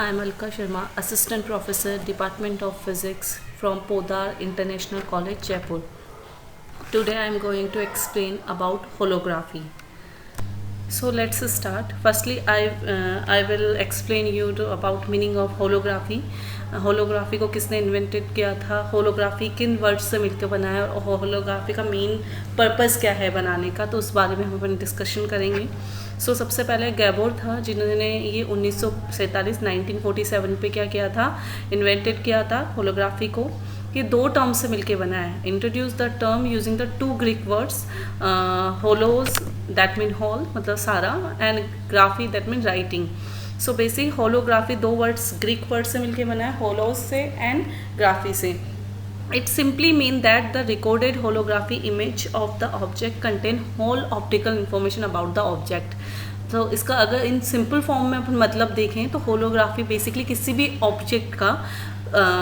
I am Alka Sharma, Assistant Professor, Department of Physics from Podar International College, Jaipur. Today I am going to explain about holography. So let's start. Firstly, I will explain you about meaning of holography. Holography को किसने invented किया था, holography किन words से मिलकर बना है और होलोग्राफी का मेन पर्पस क्या है बनाने का, तो उस बारे में हम अपन डिस्कशन करेंगे. सबसे पहले गैबोर था जिन्होंने ये 1947 पे क्या किया था, इन्वेंटेड किया था होलोग्राफी को. ये दो टर्म से मिलके बना है. Introduce the term using the two Greek words, hollows that mean hall मतलब सारा, and graphy that mean writing. So basic holography दो वर्ड्स ग्रीक वर्ड से मिलके बना है, होलोज से एंड ग्राफी से. It simply means that the recorded holography image of the object contain whole optical information about the object. तो इसका अगर इन सिंपल फॉर्म में अपन मतलब देखें तो होलोग्राफी बेसिकली किसी भी ऑब्जेक्ट का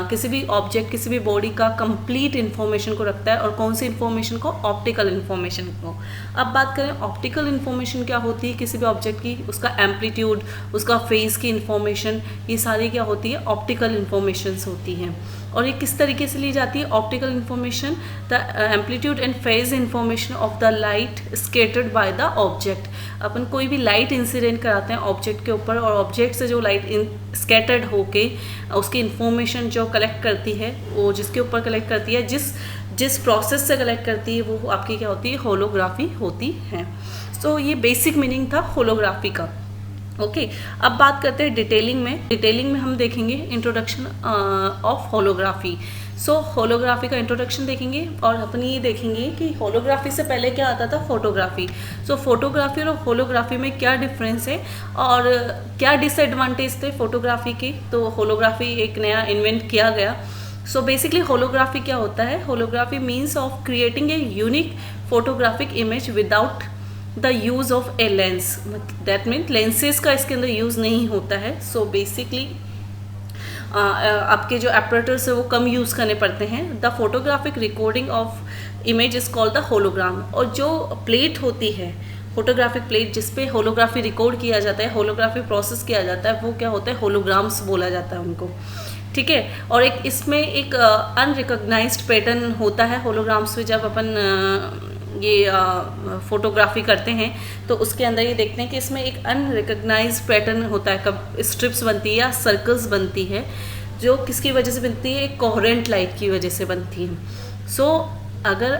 किसी भी बॉडी का कंप्लीट इन्फॉर्मेशन को रखता है. और कौन सी इन्फॉर्मेशन को, ऑप्टिकल इन्फॉर्मेशन को. अब बात करें ऑप्टिकल इन्फॉर्मेशन क्या होती है किसी भी ऑब्जेक्ट की, उसका एम्पलीट्यूड, उसका फेज की इन्फॉर्मेशन, ये सारी क्या होती है, ऑप्टिकल इन्फॉर्मेशंस होती हैं. और ये किस तरीके से ली जाती है optical information, the amplitude and phase information of the light scattered by the object. अपन कोई भी लाइट इंसिडेंट कराते हैं ऑब्जेक्ट के ऊपर, और ऑब्जेक्ट से जो लाइट स्कैटर्ड होके उसकी इन्फॉर्मेशन जो कलेक्ट करती है, वो जिसके ऊपर कलेक्ट करती है, जिस प्रोसेस से कलेक्ट करती है, वो आपकी क्या होती है, होलोग्राफी होती है. सो ये बेसिक मीनिंग था होलोग्राफी का. ओके अब बात करते हैं डिटेलिंग में हम देखेंगे इंट्रोडक्शन ऑफ होलोग्राफी. होलोग्राफी का इंट्रोडक्शन देखेंगे और अपन ये देखेंगे कि होलोग्राफी से पहले क्या आता था, फोटोग्राफी. फोटोग्राफी और होलोग्राफी में क्या डिफरेंस है और क्या डिसएडवांटेज थे फोटोग्राफी के. तो होलोग्राफी एक नया इन्वेंट किया गया. बेसिकली होलोग्राफी क्या होता है, holography means of creating a unique photographic image without the use of a lens. That mean lenses का इसके अंदर यूज़ नहीं होता है. बेसिकली आपके जो एपरेटर्स है वो कम यूज़ करने पड़ते हैं. The photographic recording of image is called the hologram. और जो प्लेट होती है, फोटोग्राफिक प्लेट जिस पे होलोग्राफी रिकॉर्ड किया जाता है, होलोग्राफी प्रोसेस किया जाता है, वो क्या होता है, होलोग्राम्स बोला जाता है उनको. ठीक है. और एक इसमें एक अनरिकॉग्नाइज्ड पैटर्न होता है होलोग्राम्स में. जब अपन ये फोटोग्राफी करते हैं तो उसके अंदर ये देखते हैं कि इसमें एक अनरिकॉग्नाइज पैटर्न होता है, कब स्ट्रिप्स बनती है या सर्कल्स बनती है, जो किसकी वजह से बनती है, एक कोहेरेंट लाइट की वजह से बनती है. अगर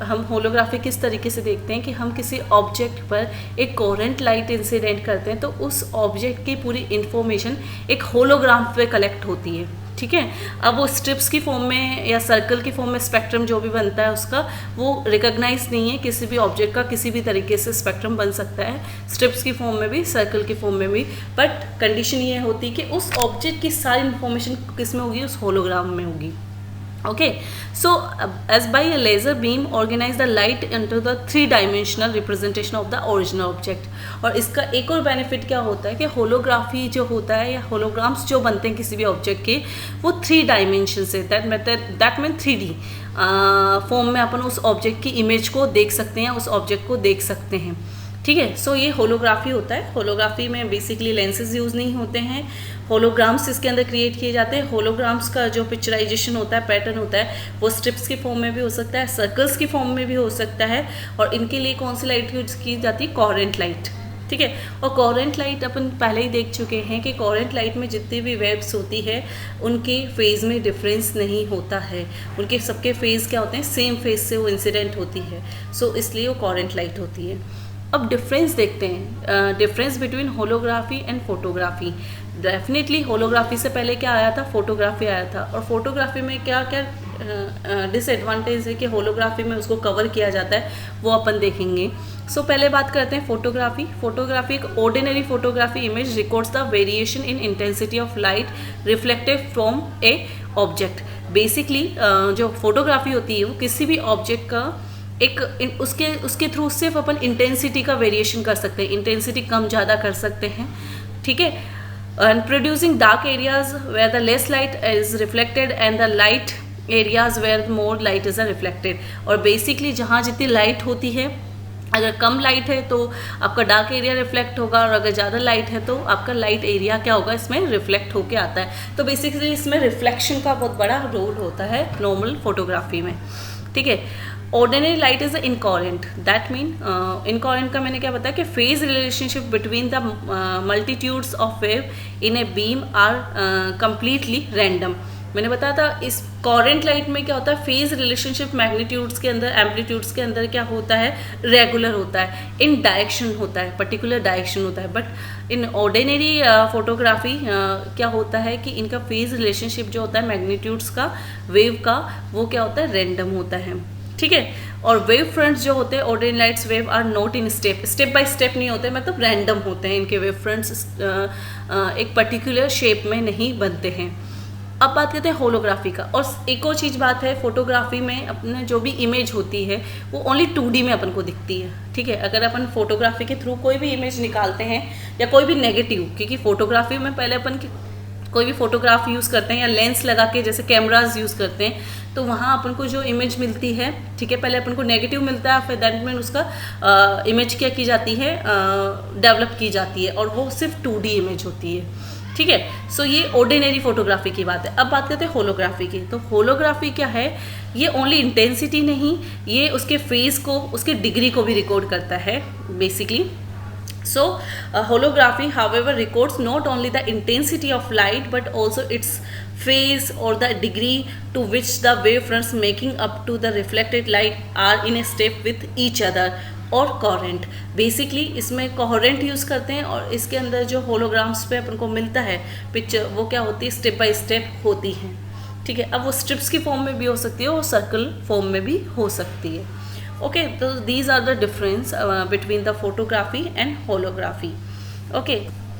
हम होलोग्राफी किस तरीके से देखते हैं कि हम किसी ऑब्जेक्ट पर एक कोहेरेंट लाइट इंसिडेंट करते हैं तो उस ऑब्जेक्ट की पूरी इन्फॉर्मेशन एक होलोग्राम पे कलेक्ट होती है. ठीक है. अब वो स्ट्रिप्स की फॉर्म में या सर्कल की फॉर्म में स्पेक्ट्रम जो भी बनता है उसका वो रिकॉग्नाइज नहीं है. किसी भी ऑब्जेक्ट का किसी भी तरीके से स्पेक्ट्रम बन सकता है, स्ट्रिप्स की फॉर्म में भी, सर्कल की फॉर्म में भी. बट कंडीशन ये होती है कि उस ऑब्जेक्ट की सारी इन्फॉर्मेशन किस में होगी, उस होलोग्राम में होगी. Okay, as by a laser beam organize the light into the 3-dimensional representation of the original object. और इसका एक और बेनिफिट क्या होता है कि होलोग्राफी जो होता है या होलोग्राम्स जो बनते हैं किसी भी ऑब्जेक्ट के, वो 3 डायमेंशन से, दैट मीन 3D फॉर्म में अपन उस ऑब्जेक्ट की इमेज को देख सकते हैं, उस ऑब्जेक्ट को देख सकते हैं. ठीक है. ये होलोग्राफी होता है. होलोग्राफी में बेसिकली लेंसेज यूज़ नहीं होते हैं, होलोग्राम्स इसके अंदर क्रिएट किए जाते हैं. होलोग्राम्स का जो पिक्चराइजेशन होता है, पैटर्न होता है, वो स्ट्रिप्स की फॉर्म में भी हो सकता है, सर्कल्स की फॉर्म में भी हो सकता है. और इनके लिए कौन सी लाइट यूज की जाती है, कोहेरेंट लाइट. ठीक है. और कोहेरेंट लाइट अपन पहले ही देख चुके हैं कि कोहेरेंट लाइट में जितनी भी वेव्स होती है उनके फेज़ में डिफरेंस नहीं होता है. उनके सबके फेज़ क्या होते हैं, सेम फेज़ से वो इंसिडेंट होती है. इसलिए वो कोहेरेंट लाइट होती है. अब डिफरेंस देखते हैं, difference between holography and photography. Definitely holography से पहले क्या आया था, फोटोग्राफी आया था. और फोटोग्राफी में क्या क्या डिसएडवांटेज है कि होलोग्राफी में उसको कवर किया जाता है, वो अपन देखेंगे. पहले बात करते हैं फोटोग्राफी एक ordinary photography image records the variation in intensity of light reflected from A object. Basically जो फोटोग्राफी होती है वो किसी भी ऑब्जेक्ट का उसके थ्रू सिर्फ अपन इंटेंसिटी का वेरिएशन कर सकते हैं, इंटेंसिटी कम ज़्यादा कर सकते हैं. ठीक है. And producing dark areas where the less light is reflected and the light areas where more light is reflected. और बेसिकली जहाँ जितनी लाइट होती है अगर कम लाइट है तो आपका डार्क एरिया रिफ्लेक्ट होगा, और अगर ज़्यादा लाइट है तो आपका लाइट एरिया क्या होगा, इसमें रिफ्लेक्ट होके आता है। तो बेसिकली इसमें रिफ्लेक्शन का बहुत बड़ा रोल होता है नॉर्मल फोटोग्राफी में, ठीक है। Ordinary light is incoherent, that mean incoherent का मैंने क्या बताया कि phase relationship between the multitudes of wave in a beam are completely random. मैंने बताया था इस कोरेंट लाइट में क्या होता है, फेज रिलेशनशिप मैग्नीट्यूड्स के अंदर, एम्पलीट्यूड्स के अंदर क्या होता है, रेगुलर होता है, इन डायरेक्शन होता है, पर्टिकुलर डायरेक्शन होता है। बट इन ऑर्डिनरी फोटोग्राफी क्या होता है कि इनका फेज रिलेशनशिप जो होता है मैग्नीट्यूड्स का, वेव का, वो क्या होता है, रैंडम होता है, ठीक है। और वेव फ्रंट्स जो होते हैं ordinary lights wave are not in step by step नहीं होते, मतलब रैंडम होते हैं इनके वेव फ्रंट्स, एक पर्टिकुलर शेप में नहीं बनते हैं। अब बात करते हैं होलोग्राफी का। और एक और चीज़ बात है, फोटोग्राफी में अपने जो भी इमेज होती है वो ओनली 2D में अपन को दिखती है, ठीक है। अगर अपन फोटोग्राफी के थ्रू कोई भी इमेज निकालते हैं या कोई भी नेगेटिव, क्योंकि फोटोग्राफी में पहले अपन कोई भी फोटोग्राफ यूज़ करते हैं या लेंस लगा के जैसे कैमराज यूज़ करते हैं, तो वहाँ अपन को जो इमेज मिलती है, ठीक है, पहले अपन को नेगेटिव मिलता है, फिर दैट मीन उसका इमेज क्या की जाती है, डेवलप की जाती है, और वो सिर्फ 2D इमेज होती है, ठीक है। सो ये ऑर्डिनरी फोटोग्राफी की बात है। अब बात करते हैं होलोग्राफी की। तो होलोग्राफी क्या है, ये ओनली इंटेंसिटी नहीं, ये उसके फेज को, उसके डिग्री को भी रिकॉर्ड करता है basically. So holography however records not only the intensity of light but also its phase or the degree to which the wavefronts making up to the reflected light are in a step with each other और coherent. Basically इसमें coherent use करते हैं, और इसके अंदर जो holograms पे अपन को मिलता है पिक्चर, वो क्या होती है, स्टेप बाय स्टेप होती है, ठीक है। अब वो स्ट्रिप्स की फॉर्म में भी हो सकती है और सर्कल फॉर्म में भी हो सकती है, ओके। तो these are the difference between the photography and holography, okay.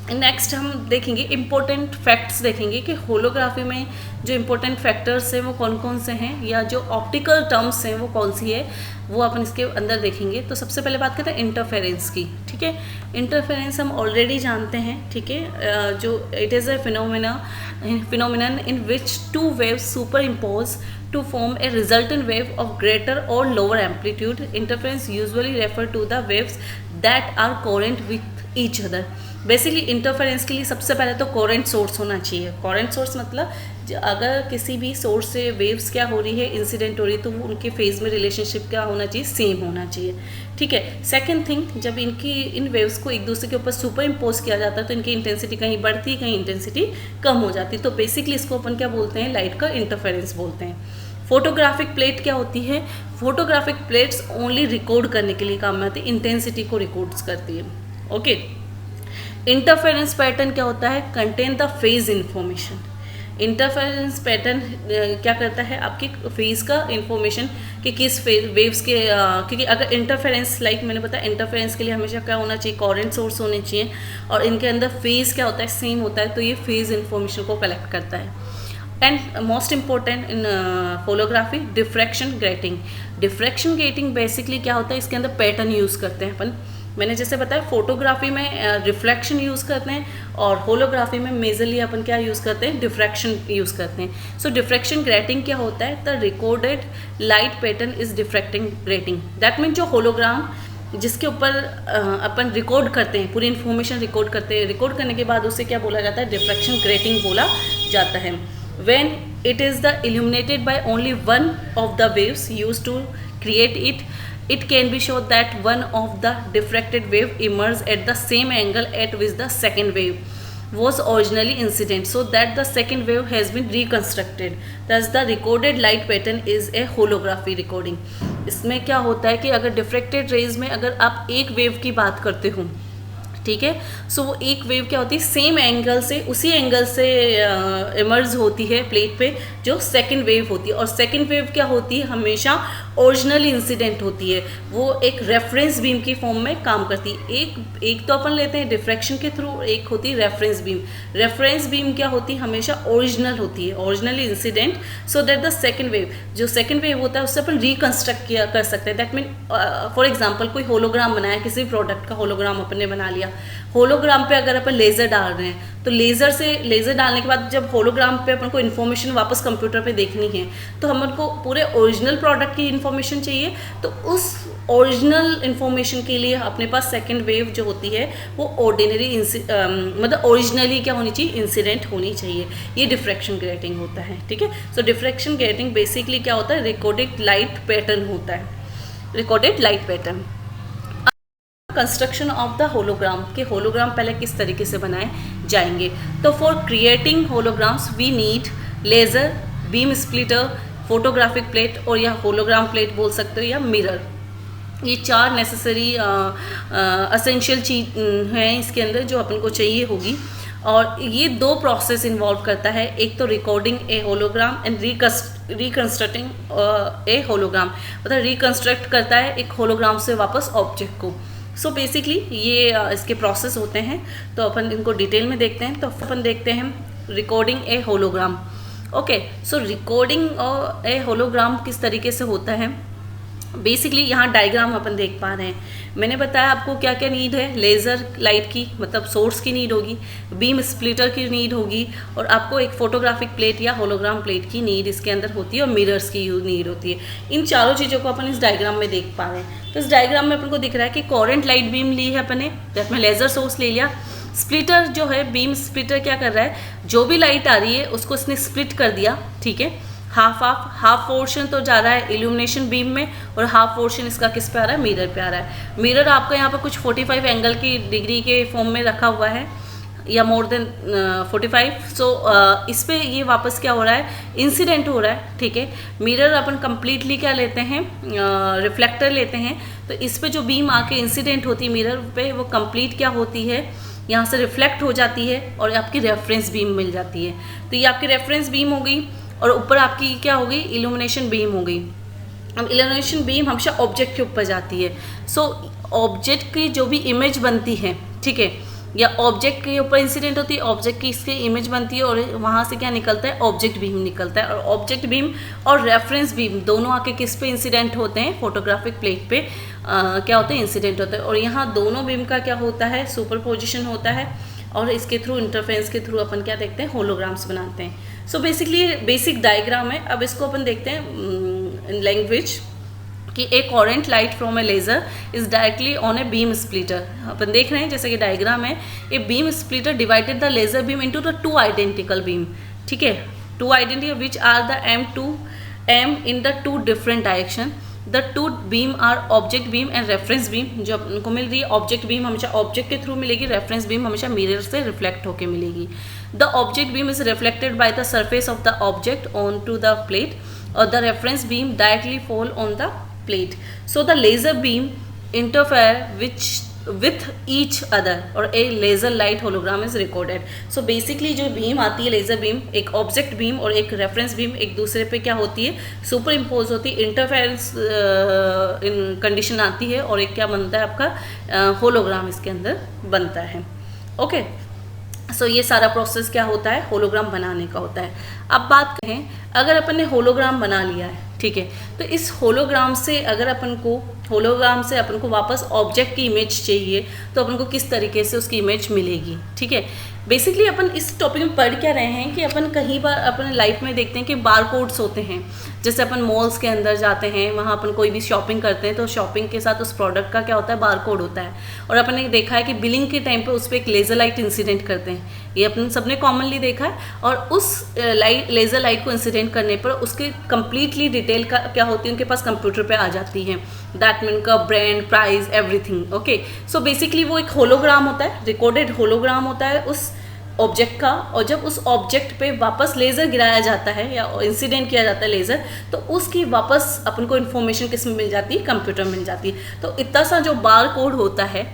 Next हम देखेंगे इम्पोर्टेंट फैक्ट्स, देखेंगे कि होलोग्राफी में जो इम्पोर्टेंट फैक्टर्स हैं वो कौन कौन से हैं, या जो ऑप्टिकल टर्म्स हैं वो कौन सी है, वो अपन इसके अंदर देखेंगे। तो सबसे पहले बात करते हैं इंटरफेरेंस की, ठीक है। इंटरफेरेंस हम ऑलरेडी जानते हैं, ठीक है, जो it is a phenomenon in which two waves super impose to form a resultant wave of greater or lower amplitude. Interference usually refer to the waves that are coherent with each other. Basically interference के लिए सबसे पहले तो coherent source होना चाहिए। Coherent source मतलब अगर किसी भी सोर्स से वेव्स क्या हो रही है, इंसिडेंट हो रही है, तो वो उनके फेज में रिलेशनशिप क्या होना चाहिए, सेम होना चाहिए, ठीक है। सेकंड थिंग, जब इन वेव्स को एक दूसरे के ऊपर सुपर इम्पोज किया जाता है तो इनकी इंटेंसिटी कहीं बढ़ती, कहीं इंटेंसिटी कम हो जाती, तो बेसिकली इसको अपन क्या बोलते हैं, लाइट का इंटरफेरेंस बोलते हैं। फोटोग्राफिक प्लेट क्या होती है, फोटोग्राफिक प्लेट्स ओनली रिकॉर्ड करने के लिए काम में आती है, इंटेंसिटी को रिकॉर्ड्स करती है, ओके। इंटरफेरेंस पैटर्न क्या होता है, contain the phase information. Interference pattern क्या करता है, आपकी फेज का इंफॉर्मेशन कि किस फेज वेव्स के, क्योंकि अगर इंटरफेरेंस, लाइक मैंने बताया, इंटरफेरेंस के लिए हमेशा क्या होना चाहिए, कोहेरेंट सोर्स होने चाहिए, और इनके अंदर फेज क्या होता है, सेम होता है, तो ये फेज इंफॉर्मेशन को कलेक्ट करता है। And most important in holography, diffraction grating. Diffraction grating basically क्या होता है, इसके अंदर पैटर्न यूज़ करते हैं अपन। मैंने जैसे बताया फोटोग्राफी में रिफ्लेक्शन यूज़ करते हैं, और होलोग्राफी में मेजरली अपन क्या यूज़ करते हैं, डिफ्रैक्शन यूज़ करते हैं। सो डिफ्रैक्शन ग्रेटिंग क्या होता है, the recorded light pattern is diffracting grating. That mean जो होलोग्राम जिसके ऊपर अपन रिकॉर्ड करते हैं, पूरी इन्फॉर्मेशन रिकॉर्ड करते हैं, रिकॉर्ड करने के बाद उसे क्या बोला जाता है, डिफ्रैक्शन ग्रेटिंग बोला जाता है। When it is the illuminated by only one of the waves used to create it, it can be shown that one of the diffracted wave emerged at the same angle at which the second wave was originally incident, so that the second wave has been reconstructed. Thus the recorded light pattern is a holography recording. इसमें क्या होता है कि अगर diffracted raise में अगर आप एक वेव की बात करते हो, ठीक है, सो वो एक वेव क्या होती है, सेम एंगल से, उसी एंगल से इमर्ज होती है प्लेट पे जो सेकंड वेव होती है, और सेकंड वेव क्या होती है, हमेशा ओरिजिनल इंसिडेंट होती है, वो एक रेफरेंस बीम की फॉर्म में काम करती है। एक तो अपन लेते हैं डिफ्रैक्शन के थ्रू, एक होती है रेफरेंस बीम। रेफरेंस बीम क्या होती है, हमेशा ओरिजिनल होती है, originally incident, so that the second wave, जो सेकंड वेव होता है उससे अपन रिकंस्ट्रक्ट किया कर सकते हैं। दैट मीन फॉर एग्जांपल कोई होलोग्राम बनाया, किसी प्रोडक्ट का होलोग्राम अपन ने बना लिया, होलोग्राम पे अगर अपन लेज़र डाल रहे हैं तो लेज़र डालने के बाद जब होलोग्राम पे अपन को इन्फॉर्मेशन वापस कंप्यूटर पे देखनी है तो हम उनको पूरे ओरिजिनल प्रोडक्ट की इन्फॉर्मेशन चाहिए। तो उस ओरिजिनल इन्फॉर्मेशन के लिए अपने पास सेकेंड वेव जो होती है वो ऑर्डिनरी मतलब ओरिजिनली क्या होनी चाहिए, इंसिडेंट होनी चाहिए। ये डिफ्रैक्शन ग्रेटिंग होता है, ठीक है। सो डिफ्रैक्शन ग्रेटिंग बेसिकली क्या होता है, रिकॉर्डेड लाइट पैटर्न होता है, recorded light pattern. Construction of the hologram के होलोग्राम पहले किस तरीके से बनाए जाएंगे। तो for creating holograms we need laser, beam splitter, photographic plate और या होलोग्राम प्लेट बोल सकते हो या मिरर। ये 4 नेसेसरी असेंशियल चीज हैं इसके अंदर जो अपन को चाहिए होगी। और ये 2 प्रोसेस इन्वॉल्व करता है, एक तो recording a hologram and reconstructing a hologram, मतलब रिकंस्ट्रक्ट करता है एक होलोग्राम से वापस ऑब्जेक्ट को। सो बेसिकली ये इसके प्रोसेस होते हैं, तो अपन इनको डिटेल में देखते हैं। तो अपन देखते हैं recording a hologram. Okay, so recording a hologram किस तरीके से होता है, बेसिकली यहाँ डायग्राम अपन देख पा रहे हैं। मैंने बताया आपको क्या क्या नीड है, लेज़र लाइट की मतलब सोर्स की नीड होगी, बीम स्प्लिटर की नीड होगी, और आपको एक फोटोग्राफिक प्लेट या होलोग्राम प्लेट की नीड इसके अंदर होती है, और मिरर्स की नीड होती है। इन चारों चीज़ों को अपन इस डायग्राम में देख पा रहे हैं। तो इस डायग्राम में अपन को दिख रहा है कि कोरेंट लाइट बीम ली है अपन ने, जिसमें लेज़र सोर्स ले लिया। स्प्लिटर जो है, बीम स्प्लिटर क्या कर रहा है, जो भी लाइट आ रही है उसको इसने स्प्लिट कर दिया, ठीक है। हाफ पोर्शन तो जा रहा है इल्यूमिनेशन बीम में, और हाफ पोर्शन इसका किस पे आ रहा है, मिरर पे आ रहा है। मिरर आपका यहाँ पर कुछ 45 एंगल की डिग्री के फॉर्म में रखा हुआ है, या मोर देन 45। सो इस पे ये वापस क्या हो रहा है, इंसिडेंट हो रहा है, ठीक है। मिरर अपन कंप्लीटली क्या लेते हैं, रिफ्लेक्टर लेते हैं। तो इस पे जो बीम आके इंसिडेंट होती है मिरर पे, वो कंप्लीट क्या होती है, यहाँ से रिफ्लेक्ट हो जाती है और आपकी रेफरेंस बीम मिल जाती है। तो ये आपकी रेफरेंस बीम हो गई, और ऊपर आपकी क्या हो गई, इल्यूमिनेशन बीम हो गई। अब इल्यूमिनेशन बीम हमेशा ऑब्जेक्ट के ऊपर जाती है। सो ऑब्जेक्ट की जो भी इमेज बनती है, ठीक है, या ऑब्जेक्ट के ऊपर इंसिडेंट होती है, ऑब्जेक्ट की इसकी इमेज बनती है, और वहाँ से क्या निकलता है, ऑब्जेक्ट बीम निकलता है। और ऑब्जेक्ट बीम और रेफरेंस बीम दोनों आके किस पे इंसिडेंट होते हैं, फोटोग्राफिक प्लेट पे क्या होते हैं, इंसिडेंट होते हैं। और यहाँ दोनों बीम का क्या होता है, सुपरपोजिशन होता है, और इसके थ्रू इंटरफेरेंस के थ्रू अपन क्या देखते हैं, होलोग्राम्स बनाते हैं। सो बेसिकली बेसिक डायग्राम है। अब इसको अपन देखते हैं इन लैंग्वेज कि a coherent light from a laser is directly on a beam splitter. अपन देख रहे हैं जैसे कि डायग्राम है, a beam splitter divided the laser beam into the 2 identical beam, ठीक है, 2 identical which are them in the 2 different direction. The 2 beam are object beam and reference beam. जो आपको मिल रही है ऑब्जेक्ट बीम हमेशा object के through मिलेगी, रेफरेंस बीम हमेशा मिरर से रिफ्लेक्ट होकर मिलेगी। The object beam is reflected by the surface of the object on to the plate, और the reference beam directly fall on the plate. So the laser beam interfere with each other और a laser light hologram is recorded। so basically जो beam आती है laser beam, एक object beam और एक reference beam एक दूसरे पे क्या होती है, सुपर इम्पोज होती है, इंटरफेरेंस इन कंडीशन आती है, और एक क्या बनता है आपका होलोग्राम इसके अंदर बनता है। ओके, सो ये सारा प्रोसेस क्या होता है, होलोग्राम बनाने का होता है। अब बात करें, अगर अपन ने होलोग्राम बना लिया है, ठीक है, तो इस होलोग्राम से अगर अपन को वापस ऑब्जेक्ट की इमेज चाहिए, तो अपन को किस तरीके से उसकी इमेज मिलेगी, ठीक है। बेसिकली अपन इस टॉपिक में पढ़ क्या रहे हैं कि अपन कहीं बार अपने लाइफ में देखते हैं कि बार कोड्स होते हैं। जैसे अपन मॉल्स के अंदर जाते हैं, वहाँ अपन कोई भी शॉपिंग करते हैं, तो शॉपिंग के साथ उस प्रोडक्ट का क्या होता है, बार कोड होता है। और अपन ने देखा है कि बिलिंग के टाइम पे उस पर एक लेज़र लाइट इंसिडेंट करते हैं, ये अपन सबने कॉमनली देखा है। और उस लेज़र लाइट को इंसिडेंट करने पर उसकी कंप्लीटली डिटेल का क्या होती है, उनके पास कंप्यूटर पे आ जाती है, दैट मीन का brand, price, everything. Okay, so basically वो एक होलोग्राम होता है, रिकॉर्डेड होलोग्राम होता है उस ऑब्जेक्ट का। और जब उस ऑब्जेक्ट पे वापस लेज़र गिराया जाता है या इंसिडेंट किया जाता है लेज़र, तो उसकी वापस अपन को इन्फॉर्मेशन किस में मिल जाती है, कंप्यूटर मिल जाती है। तो इतना सा जो बार कोड होता है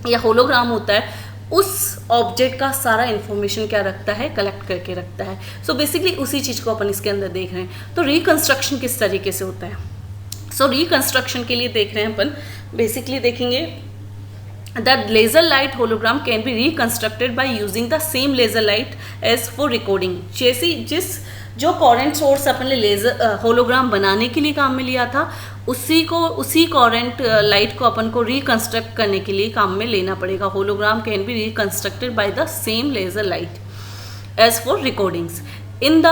या होलोग्राम होता है, उस ऑब्जेक्ट का सारा इन्फॉर्मेशन क्या रखता है, कलेक्ट करके रखता है। सो बेसिकली उसी चीज़ को अपन इसके अंदर देख रहे हैं। तो रिकंस्ट्रक्शन किस तरीके से होता है, सो रिकंस्ट्रक्शन के लिए देख रहे हैं अपन, बेसिकली देखेंगे the laser light hologram can be reconstructed by using the same laser light as for recording। जैसी जिस जो कोरेंट सोर्स अपन ने लेज़र होलोग्राम बनाने के लिए काम में लिया था, उसी कोरेंट लाइट को अपन को रिकंस्ट्रक्ट करने के लिए काम में लेना पड़ेगा। Hologram can be reconstructed by the same laser light as for recordings. In the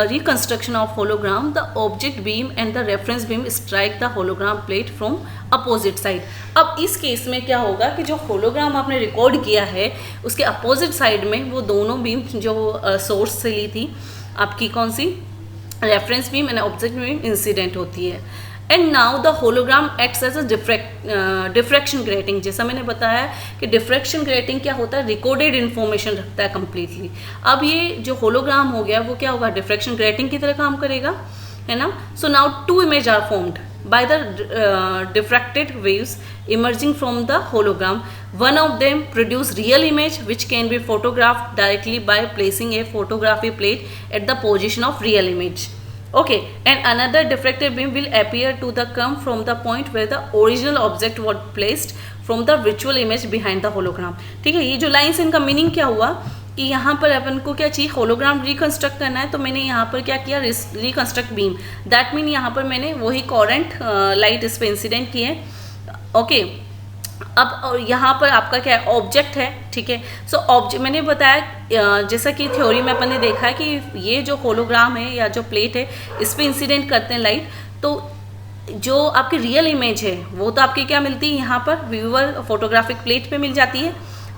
reconstruction of hologram, the object beam and the reference beam strike the hologram plate from opposite side. अब इस case में क्या होगा कि जो hologram आपने record किया है उसके अपोजिट साइड में वो दोनों बीम जो सोर्स से ली थी आपकी कौन सी reference beam and object beam incident होती है। And now the hologram acts as a diffraction grating. जैसा मैंने बताया कि डिफ्रैक्शन ग्रेटिंग क्या होता है, रिकॉर्डेड इन्फॉर्मेशन रखता है कम्प्लीटली। अब ये जो होलोग्राम हो गया वो क्या होगा, डिफ्रैक्शन ग्रेटिंग की तरह काम करेगा, है ना। So now two image are formed by the diffracted waves emerging from the hologram. One of them produce real image which can be photographed directly by placing a photography plate at the position of real image. Okay, and another diffracted beam will appear to the come from the point where the original object was placed from the virtual image behind the hologram. ठीक है, ये जो lines इनका meaning क्या हुआ कि यहाँ पर अपन को क्या चाहिए, होलोग्राम रिकंस्ट्रक्ट करना है, तो मैंने यहाँ पर क्या किया, रिकंस्ट्रक्ट बीम, दैट मीन यहाँ पर मैंने वही कोरेंट लाइट इस पर इंसिडेंट की है। ओके, अब यहाँ पर आपका क्या है, ऑब्जेक्ट है, ठीक है। सो ऑब्जेक्ट मैंने बताया जैसा कि थ्योरी में अपन ने देखा है कि ये जो होलोग्राम है या जो प्लेट है इस पर इंसिडेंट करते हैं लाइट, तो जो आपकी रियल इमेज है वो तो आपकी क्या मिलती है, यहाँ पर व्यूअर फोटोग्राफिक प्लेट पे मिल जाती है,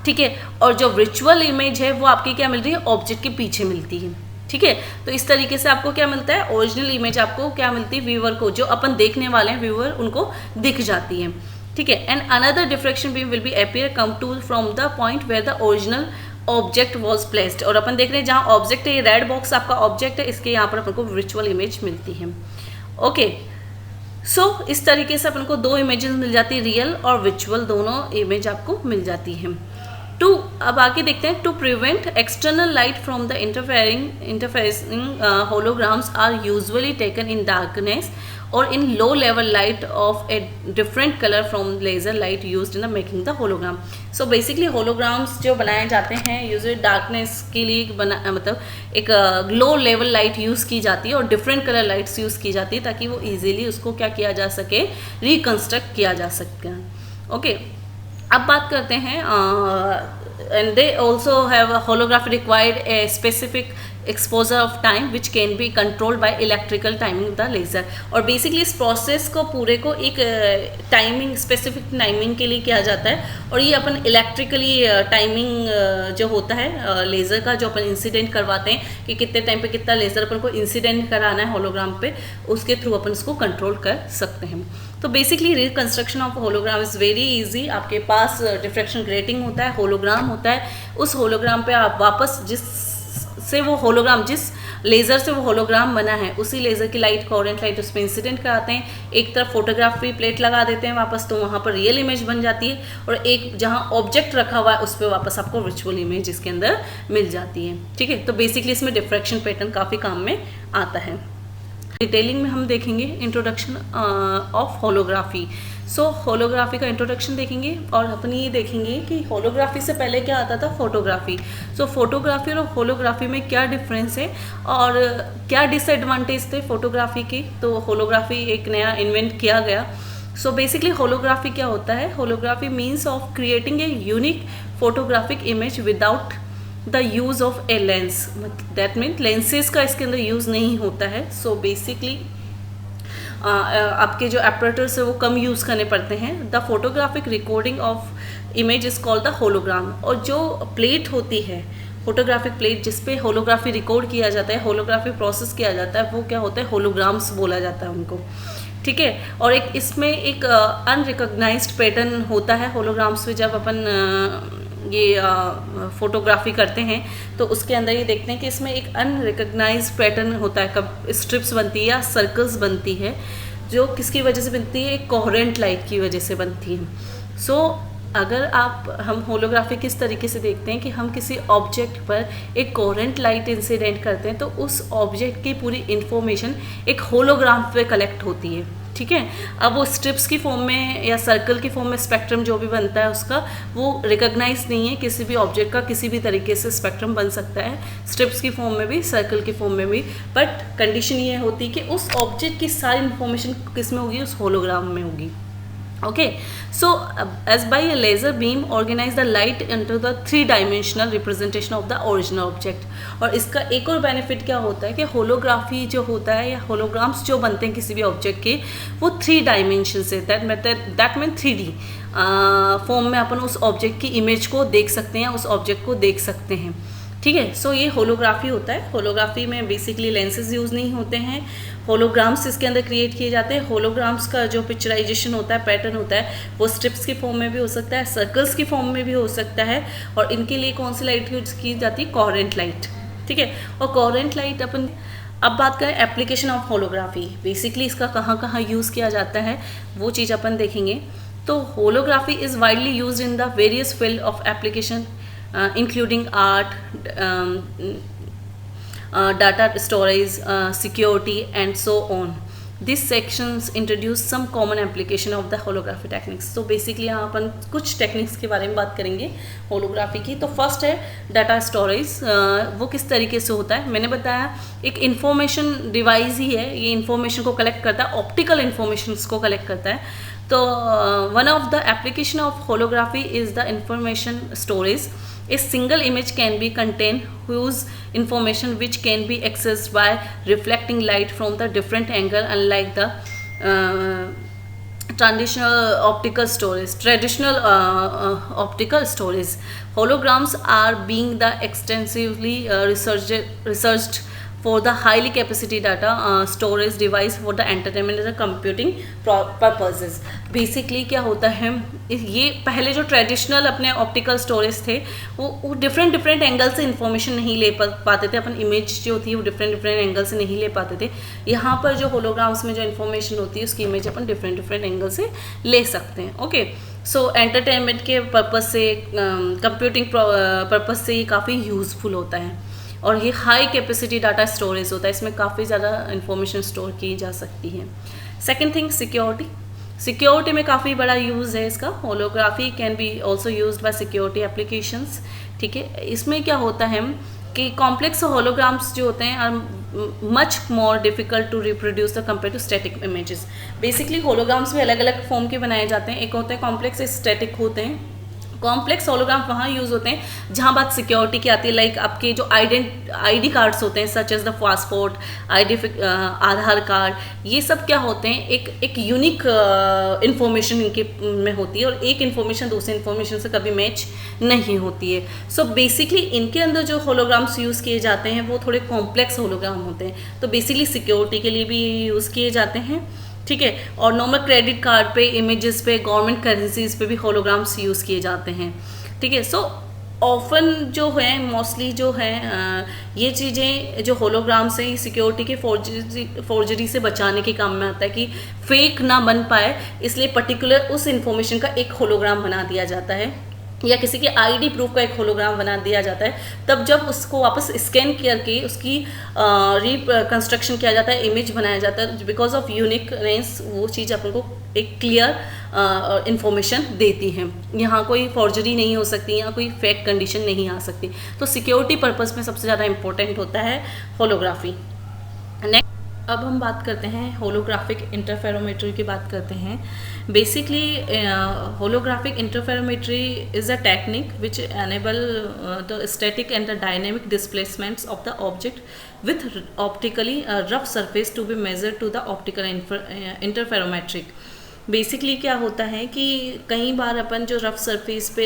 ठीक है। और जो वर्चुअल इमेज है वो आपकी क्या मिल रही है, ऑब्जेक्ट के पीछे मिलती है, ठीक है। तो इस तरीके से आपको क्या मिलता है, ओरिजिनल इमेज आपको क्या मिलती है, व्यूअर को, जो अपन देखने वाले हैं व्यूअर, उनको दिख जाती है, ठीक है। And another diffraction beam will be appear come to from the point where the original object was placed. और अपन देख रहे हैं जहाँ ऑब्जेक्ट है, ये रेड बॉक्स आपका ऑब्जेक्ट है, इसके यहाँ पर अपन को वर्चुअल इमेज मिलती है। ओके, सो इस तरीके से अपन को दो इमेजेस मिल जाती है, रियल और वर्चुअल, दोनों इमेज आपको मिल जाती है। अब आगे देखते हैं, to prevent external light from the interfacing holograms are usually taken in darkness और in low level light of a different colour from laser light used in making the hologram. So basically holograms जो बनाए जाते हैं usually darkness के लिए मतलब एक लो level light use की जाती है और डिफरेंट कलर लाइट्स यूज़ की जाती है ताकि वो ईजिली उसको क्या किया जा सके, रिकंस्ट्रक्ट किया जा सके। ओके, अब बात करते हैं, and they also have holography required a specific exposure of time which can be controlled by electrical timing the laser. और बेसिकली इस प्रोसेस को पूरे को एक टाइमिंग, स्पेसिफिक टाइमिंग के लिए किया जाता है और ये अपन इलेक्ट्रिकली टाइमिंग जो होता है लेज़र का, जो अपन इंसिडेंट करवाते हैं कि कितने टाइम पे कितना लेज़र अपन को इंसिडेंट कराना है होलोग्राम पे, उसके थ्रू अपन इसको कंट्रोल कर सकते हैं। तो basically reconstruction of hologram is very easy. आपके पास डिफ्रैक्शन ग्रेटिंग होता है, होलोग्राम होता है, उस होलोग्राम पे आप वापस जिस लेज़र से वो होलोग्राम बना है उसी लेज़र की लाइट, कोरेंट लाइट, उस पर इंसिडेंट कराते हैं, एक तरफ फोटोग्राफी प्लेट लगा देते हैं वापस, तो वहाँ पर रियल इमेज बन जाती है, और एक जहाँ ऑब्जेक्ट रखा हुआ है उस पर वापस आपको वर्चुअल इमेज इसके अंदर मिल जाती है, ठीक है। तो बेसिकली इसमें डिफ्रैक्शन पैटर्न काफ़ी काम में आता है। डिटेलिंग में हम देखेंगे introduction of holography. So holography का इंट्रोडक्शन देखेंगे और अपन ये देखेंगे कि होलोग्राफी से पहले क्या आता था, फोटोग्राफी। सो फोटोग्राफी और होलोग्राफी में क्या डिफरेंस है और क्या डिसएडवांटेज थे फोटोग्राफी के, तो होलोग्राफी एक नया इन्वेंट किया गया। सो बेसिकली होलोग्राफी क्या होता है, holography means of creating a unique photographic image without the use of a lens, that mean lenses का इसके अंदर यूज़ नहीं होता है। सो बेसिकली आपके जो एपरेटर्स है वो कम यूज़ करने पड़ते हैं। The photographic recording of image is called the hologram. और जो प्लेट होती है, फोटोग्राफिक प्लेट जिस पे होलोग्राफी रिकॉर्ड किया जाता है, होलोग्राफी प्रोसेस किया जाता है, वो क्या होता है, होलोग्राम्स बोला जाता है उनको, ठीक है। और एक इसमें एक अनरिकॉग्नाइज्ड पैटर्न होता है होलोग्राम्स में। जब अपन ये फोटोग्राफी करते हैं तो उसके अंदर ये देखते हैं कि इसमें एक अनरिकॉग्नाइज्ड पैटर्न होता है, कब स्ट्रिप्स बनती है या सर्कल्स बनती है, जो किसकी वजह से बनती है, एक कोहेरेंट लाइट की वजह से बनती है। सो अगर हम होलोग्राफी किस तरीके से देखते हैं कि हम किसी ऑब्जेक्ट पर एक कोहेरेंट लाइट इंसिडेंट करते हैं तो उस ऑब्जेक्ट की पूरी इंफॉर्मेशन एक होलोग्राम पे कलेक्ट होती है, ठीक है। अब वो स्ट्रिप्स की फॉर्म में या सर्कल की फॉर्म में स्पेक्ट्रम जो भी बनता है उसका वो रिकॉग्नाइज नहीं है, किसी भी ऑब्जेक्ट का किसी भी तरीके से स्पेक्ट्रम बन सकता है, स्ट्रिप्स की फॉर्म में भी सर्कल की फॉर्म में भी, बट कंडीशन ये होती है कि उस ऑब्जेक्ट की सारी इन्फॉर्मेशन किस में होगी, उस होलोग्राम में होगी। Okay, so as by a laser beam organize the light into the 3-dimensional representation of the original object। और इसका एक और बेनिफिट क्या होता है कि होलोग्राफी जो होता है या होलोग्राम्स जो बनते हैं किसी भी ऑब्जेक्ट के वो 3 डायमेंशन से, दैट मीन 3D फॉर्म में अपन उस ऑब्जेक्ट की इमेज को देख सकते हैं, उस ऑब्जेक्ट को देख सकते हैं, ठीक है। सो ये होलोग्राफी होता है। होलोग्राफी में बेसिकली लेंसेज यूज़ नहीं होते हैं, होलोग्राम्स इसके अंदर क्रिएट किए जाते हैं। होलोग्राम्स का जो पिक्चराइजेशन होता है, पैटर्न होता है, वो स्ट्रिप्स की फॉर्म में भी हो सकता है, सर्कल्स की फॉर्म में भी हो सकता है, और इनके लिए कौन सी लाइट यूज की जाती है, कोहेरेंट लाइट, ठीक है। और कोहेरेंट लाइट अपन अब बात करें एप्लीकेशन ऑफ होलोग्राफी, बेसिकली इसका कहाँ कहाँ यूज़ किया जाता है वो चीज़ अपन देखेंगे। तो holography is widely use in the various field of application including art, data storage, security and so on. These sections introduce some common application of the holography techniques। तो बेसिकली यहाँ अपन कुछ टेक्निक्स के बारे में बात करेंगे होलोग्राफी की। तो फर्स्ट है डाटा स्टोरेज। वो किस तरीके से होता है, मैंने बताया एक इंफॉर्मेशन डिवाइस ही है, ये इंफॉर्मेशन को कलेक्ट करता है, ऑप्टिकल इंफॉर्मेशन को कलेक्ट करता है। तो one of the application of holography is the information storage. A single image can be contain whose information which can be accessed by reflecting light from the different angle, unlike the traditional optical storage. Holograms are being the extensively researched for the highly capacity data storage device for the entertainment and computing purposes। Basically क्या होता है, ये पहले जो traditional अपने optical storage थे वो different angle से इन्फॉर्मेशन नहीं ले पाते थे, अपन इमेज जो थी वो डिफरेंट एंगल से नहीं ले पाते थे। यहाँ पर जो होलोग्राम्स में जो इन्फॉर्मेशन होती है उसकी इमेज अपन डिफरेंट एंगल से ले सकते हैं। ओके, सो एंटरटेनमेंट के पर्पज़ से, कंप्यूटिंग पर्पज़ से ये काफ़ी यूज़फुल होता है, और ये हाई कैपेसिटी डाटा स्टोरेज होता है, इसमें काफ़ी ज़्यादा इन्फॉर्मेशन स्टोर की जा सकती है। Second thing, security. सिक्योरिटी में काफ़ी बड़ा यूज़ है इसका। Holography can be also used by security applications, ठीक है। इसमें क्या होता है कि कॉम्प्लेक्स होलोग्राम्स जो होते हैं are much more difficult to reproduce the compare to static images. Basically holograms भी अलग अलग फॉर्म के बनाए जाते हैं, एक होते हैं कॉम्प्लेक्स, एक स्टैटिक होते हैं। कॉम्प्लेक्स होलोग्राम वहाँ यूज़ होते हैं जहाँ बात सिक्योरिटी की आती है, लाइक आपके जो आईडी कार्ड्स होते हैं such as the passport, Aadhaar card, ये सब क्या होते हैं, एक यूनिक इन्फॉर्मेशन इनके में होती है, और एक इन्फॉर्मेशन दूसरी इन्फॉर्मेशन से कभी मैच नहीं होती है। सो बेसिकली इनके अंदर जो होलोग्राम्स यूज़ किए जाते हैं वो थोड़े कॉम्प्लेक्स होलोग्राम होते हैं, तो बेसिकली सिक्योरिटी के लिए भी यूज़ किए जाते हैं, ठीक है। और नॉर्मल क्रेडिट कार्ड पे, इमेजेस पे, गवर्नमेंट करेंसीज पे भी होलोग्राम्स यूज़ किए जाते हैं, ठीक है। सो ऑफन जो है, मोस्टली जो है ये चीज़ें जो होलोग्राम्स हैं, सिक्योरिटी के फोर्जरी से बचाने के काम में आता है कि फेक ना बन पाए, इसलिए पर्टिकुलर उस इंफॉर्मेशन का एक होलोग्राम बना दिया जाता है, या किसी के आईडी प्रूफ का एक होलोग्राम बना दिया जाता है। तब जब उसको वापस स्कैन करके उसकी रिकंस्ट्रक्शन किया जाता है, इमेज बनाया जाता है, बिकॉज ऑफ यूनिकनेस वो चीज़ अपन को एक क्लियर इंफॉर्मेशन देती है। यहाँ कोई फॉर्जरी नहीं हो सकती, यहाँ कोई फेक कंडीशन नहीं आ सकती। तो सिक्योरिटी पर्पस में सबसे ज़्यादा इंपॉर्टेंट होता है होलोग्राफी। नेक्स्ट अब हम बात करते हैं होलोग्राफिक इंटरफेरोमेट्री की बात करते हैं। Basically holographic interferometry is a technique which enable the static and the dynamic displacements of the object with optically rough surface to be measured to the optical interferometric। Basically क्या होता है कि कई बार अपन जो रफ़ सरफेस पे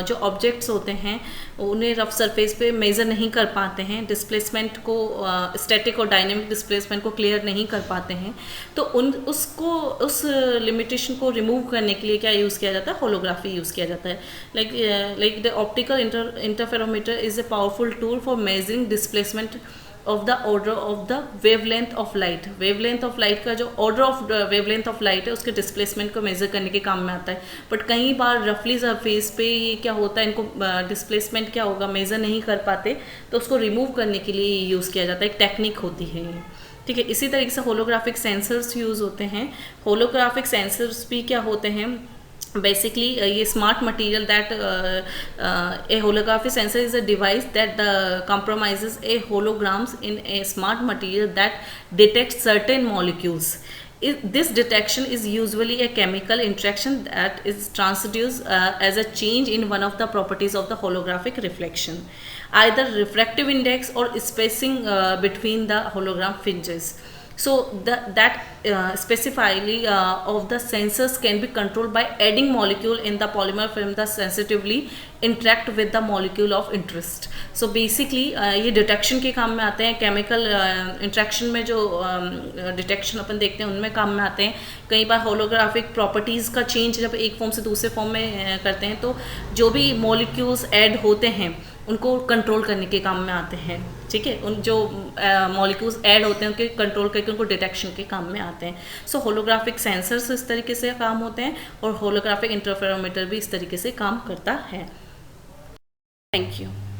जो objects होते हैं उन्हें रफ़ सरफेस पे मेज़र नहीं कर पाते हैं, डिस्प्लेसमेंट को, स्टैटिक और डायनेमिक डिस्प्लेसमेंट को क्लियर नहीं कर पाते हैं, तो उस लिमिटेशन को रिमूव करने के लिए क्या यूज़ किया जाता है, होलोग्राफी यूज़ किया जाता है। Like the optical interferometer is a powerful tool for measuring displacement of the order of the wavelength of light. Wavelength of light का जो order of wavelength of light है उसके डिस्प्लेसमेंट को मेज़र करने के काम में आता है। बट कई बार रफली सरफेस पे ये क्या होता है, इनको डिस्प्लेसमेंट क्या होगा मेज़र नहीं कर पाते, तो उसको रिमूव करने के लिए यूज़ किया जाता है, एक टेक्निक होती है ये, ठीक ठीक है। इसी तरीके से होलोग्राफिक सेंसर्स यूज़ होते हैं। होलोग्राफिक सेंसर्स भी क्या होते हैं, बेसिकली ये smart material that A holographic sensor is a device that compromises a holograms in a smart material that detects certain molecules. This detection is usually a chemical interaction that is transduced as a change in one of the properties of the holographic reflection, either refractive index or spacing between the hologram fringes. So that specifically of the sensors can be controlled by adding molecule in the polymer film that sensitively interact with the molecule of interest. So basically ये detection के काम में आते हैं, chemical interaction में जो detection अपन देखते हैं उनमें काम में आते हैं। कई बार होलोग्राफिक प्रॉपर्टीज़ का चेंज जब एक फॉर्म से दूसरे फॉर्म में करते हैं तो जो भी मॉलिक्यूल्स ऐड होते हैं उनको कंट्रोल करने के काम में आते हैं, ठीक है। उन जो मॉलिक्यूल्स ऐड होते हैं उनके कंट्रोल करके उनको डिटेक्शन के काम में आते हैं। सो होलोग्राफिक सेंसर्स इस तरीके से काम होते हैं और होलोग्राफिक इंटरफेरोमीटर भी इस तरीके से काम करता है। Thank you.